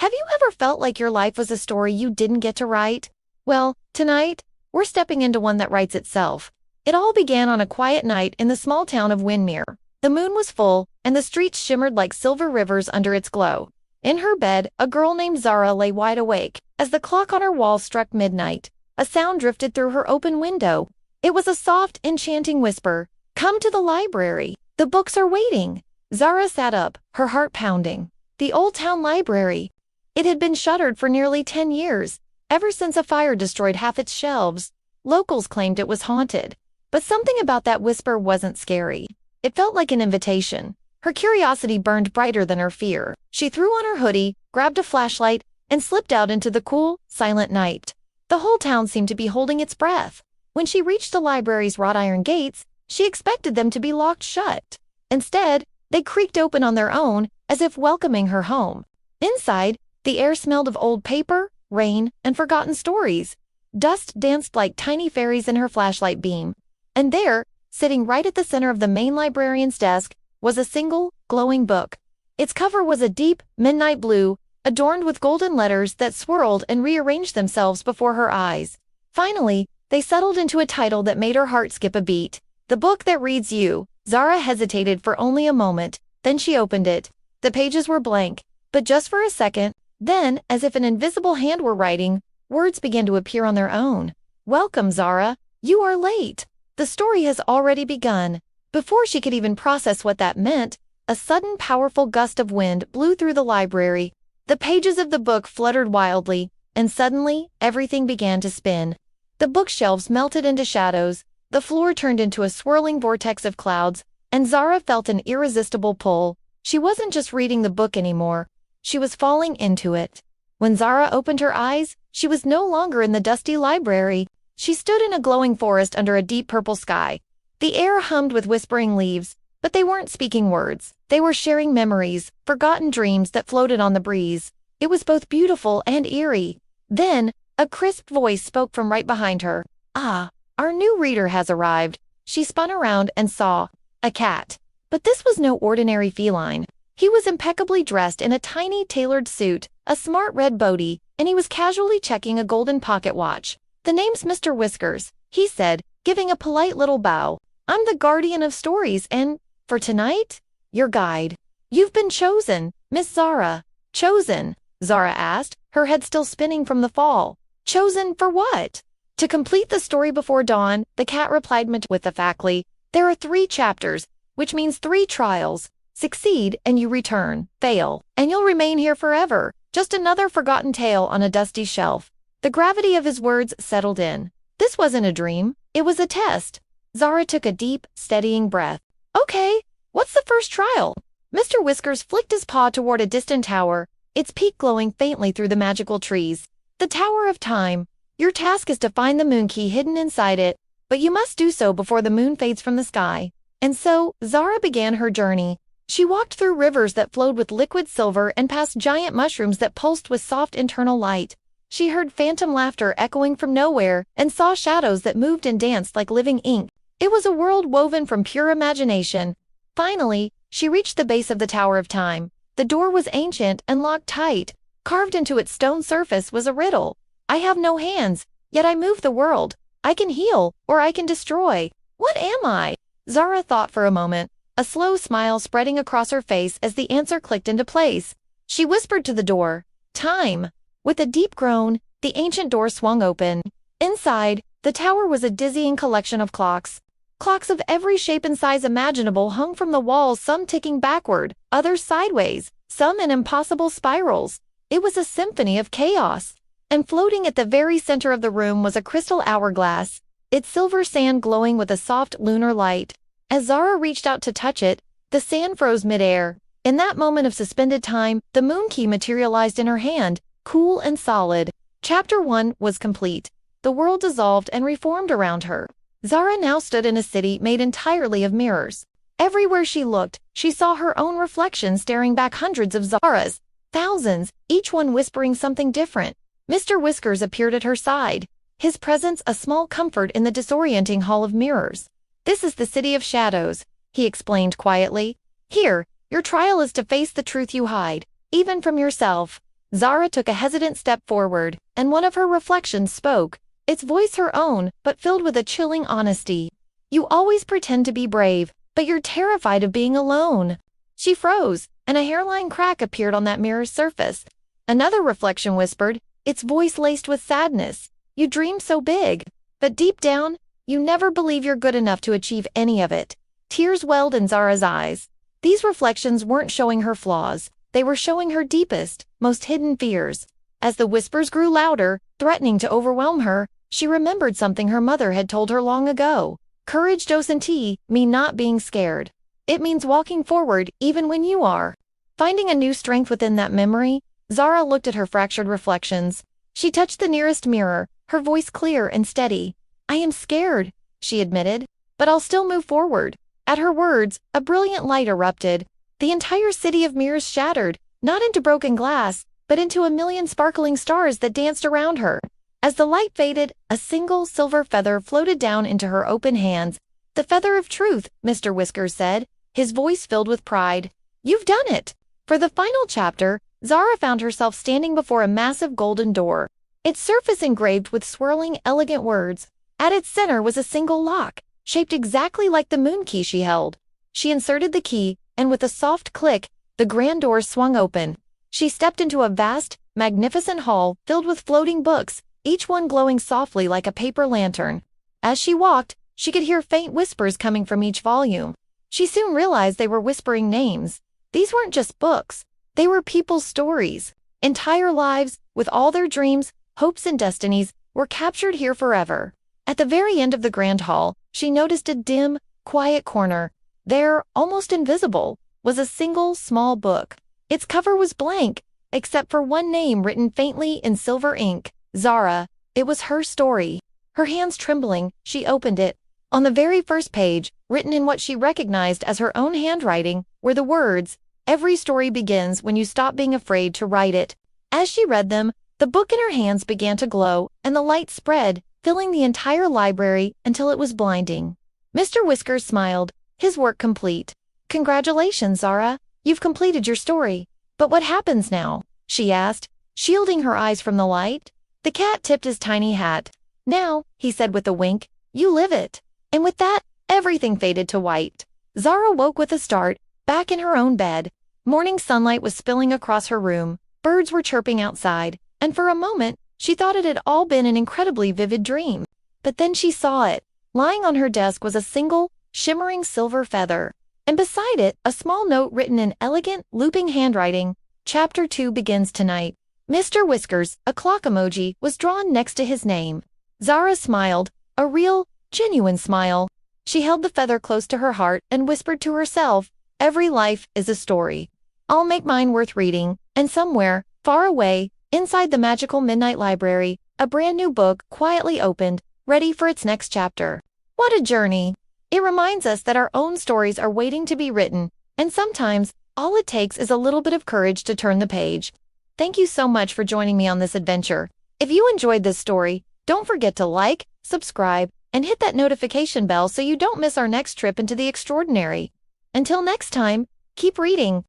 Have you ever felt like your life was a story you didn't get to write? Well, tonight, we're stepping into one that writes itself. It all began on a quiet night in the small town of Windermere. The moon was full, and the streets shimmered like silver rivers under its glow. In her bed, a girl named Zara lay wide awake. As the clock on her wall struck midnight, a sound drifted through her open window. It was a soft, enchanting whisper. "Come to the library. The books are waiting." Zara sat up, her heart pounding. The old town library. It had been shuttered for nearly 10 years, ever since a fire destroyed half its shelves. Locals claimed it was haunted. But something about that whisper wasn't scary. It felt like an invitation. Her curiosity burned brighter than her fear. She threw on her hoodie, grabbed a flashlight, and slipped out into the cool, silent night. The whole town seemed to be holding its breath. When she reached the library's wrought iron gates, she expected them to be locked shut. Instead, they creaked open on their own, as if welcoming her home. Inside, the air smelled of old paper, rain, and forgotten stories. Dust danced like tiny fairies in her flashlight beam. And there, sitting right at the center of the main librarian's desk, was a single, glowing book. Its cover was a deep, midnight blue, adorned with golden letters that swirled and rearranged themselves before her eyes. Finally, they settled into a title that made her heart skip a beat. "The Book That Reads You." Zara hesitated for only a moment, then she opened it. The pages were blank, but just for a second. Then, as if an invisible hand were writing, words began to appear on their own. "Welcome, Zara. You are late. The story has already begun." Before she could even process what that meant, a sudden powerful gust of wind blew through the library. The pages of the book fluttered wildly, and suddenly, everything began to spin. The bookshelves melted into shadows, the floor turned into a swirling vortex of clouds, and Zara felt an irresistible pull. She wasn't just reading the book anymore. She was falling into it. When Zara opened her eyes, she was no longer in the dusty library. She stood in a glowing forest under a deep purple sky. The air hummed with whispering leaves, but they weren't speaking words. They were sharing memories, forgotten dreams that floated on the breeze. It was both beautiful and eerie. Then, a crisp voice spoke from right behind her. "Ah, our new reader has arrived." She spun around and saw a cat. But this was no ordinary feline. He was impeccably dressed in a tiny tailored suit, a smart red body, and he was casually checking a golden pocket watch. "The name's Mr. Whiskers," he said, giving a polite little bow. "I'm the guardian of stories and, for tonight, your guide. You've been chosen, Miss Zara." "Chosen?" Zara asked, her head still spinning from the fall. "Chosen for what?" "To complete the story before dawn," the cat replied matter-of-factly. "There are 3 chapters, which means 3 trials. Succeed, and you return. Fail, and you'll remain here forever. Just another forgotten tale on a dusty shelf." The gravity of his words settled in. This wasn't a dream. It was a test. Zara took a deep, steadying breath. "Okay, what's the first trial?" Mr. Whiskers flicked his paw toward a distant tower, its peak glowing faintly through the magical trees. "The Tower of Time. Your task is to find the moon key hidden inside it, but you must do so before the moon fades from the sky." And so, Zara began her journey. She walked through rivers that flowed with liquid silver and past giant mushrooms that pulsed with soft internal light. She heard phantom laughter echoing from nowhere and saw shadows that moved and danced like living ink. It was a world woven from pure imagination. Finally, she reached the base of the Tower of Time. The door was ancient and locked tight. Carved into its stone surface was a riddle. "I have no hands, yet I move the world. I can heal, or I can destroy. What am I?" Zara thought for a moment, a slow smile spreading across her face as the answer clicked into place. She whispered to the door, "Time." With a deep groan, the ancient door swung open. Inside, the tower was a dizzying collection of clocks. Clocks of every shape and size imaginable hung from the walls, some ticking backward, others sideways, some in impossible spirals. It was a symphony of chaos. And floating at the very center of the room was a crystal hourglass, its silver sand glowing with a soft lunar light. As Zara reached out to touch it, the sand froze midair. In that moment of suspended time, the moon key materialized in her hand, cool and solid. Chapter 1 was complete. The world dissolved and reformed around her. Zara now stood in a city made entirely of mirrors. Everywhere she looked, she saw her own reflection staring back hundreds of Zaras. Thousands, each one whispering something different. Mr. Whiskers appeared at her side, his presence a small comfort in the disorienting hall of mirrors. "This is the City of Shadows," he explained quietly. "Here, your trial is to face the truth you hide, even from yourself." Zara took a hesitant step forward, and one of her reflections spoke, its voice her own, but filled with a chilling honesty. "You always pretend to be brave, but you're terrified of being alone." She froze, and a hairline crack appeared on that mirror's surface. Another reflection whispered, its voice laced with sadness, "You dream so big, but deep down, you never believe you're good enough to achieve any of it." Tears welled in Zara's eyes. These reflections weren't showing her flaws, they were showing her deepest, most hidden fears. As the whispers grew louder, threatening to overwhelm her, she remembered something her mother had told her long ago. Courage doesn't mean not being scared. It means walking forward even when you are. Finding a new strength within that memory, Zara looked at her fractured reflections. She touched the nearest mirror, her voice clear and steady. "I am scared," she admitted, "but I'll still move forward." At her words, a brilliant light erupted. The entire city of mirrors shattered, not into broken glass, but into a million sparkling stars that danced around her. As the light faded, a single silver feather floated down into her open hands. "The feather of truth," Mr. Whiskers said, his voice filled with pride. "You've done it." For the final chapter, Zara found herself standing before a massive golden door, its surface engraved with swirling, elegant words. At its center was a single lock, shaped exactly like the moon key she held. She inserted the key, and with a soft click, the grand door swung open. She stepped into a vast, magnificent hall filled with floating books, each one glowing softly like a paper lantern. As she walked, she could hear faint whispers coming from each volume. She soon realized they were whispering names. These weren't just books. They were people's stories. Entire lives, with all their dreams, hopes and destinies, were captured here forever. At the very end of the grand hall, she noticed a dim, quiet corner. There, almost invisible, was a single, small book. Its cover was blank, except for one name written faintly in silver ink, Zara. It was her story. Her hands trembling, she opened it. On the very first page, written in what she recognized as her own handwriting, were the words, "Every story begins when you stop being afraid to write it." As she read them, the book in her hands began to glow, and the light spread, filling the entire library until it was blinding. Mr. Whiskers smiled, his work complete. "Congratulations, Zara. You've completed your story. But what happens now?" she asked, shielding her eyes from the light. The cat tipped his tiny hat. "Now," he said with a wink, "you live it." And with that, everything faded to white. Zara woke with a start, back in her own bed. Morning sunlight was spilling across her room, birds were chirping outside, and for a moment, she thought it had all been an incredibly vivid dream. But then she saw it. Lying on her desk was a single, shimmering silver feather, and beside it, a small note written in elegant, looping handwriting. "Chapter 2 begins tonight." Mr. Whiskers, a clock emoji, was drawn next to his name. Zara smiled, a real, genuine smile. She held the feather close to her heart and whispered to herself, "Every life is a story. I'll make mine worth reading." And somewhere, far away, inside the magical midnight library, a brand new book quietly opened, ready for its next chapter. What a journey! It reminds us that our own stories are waiting to be written, and sometimes, all it takes is a little bit of courage to turn the page. Thank you so much for joining me on this adventure. If you enjoyed this story, don't forget to like, subscribe, and hit that notification bell so you don't miss our next trip into the extraordinary. Until next time, keep reading.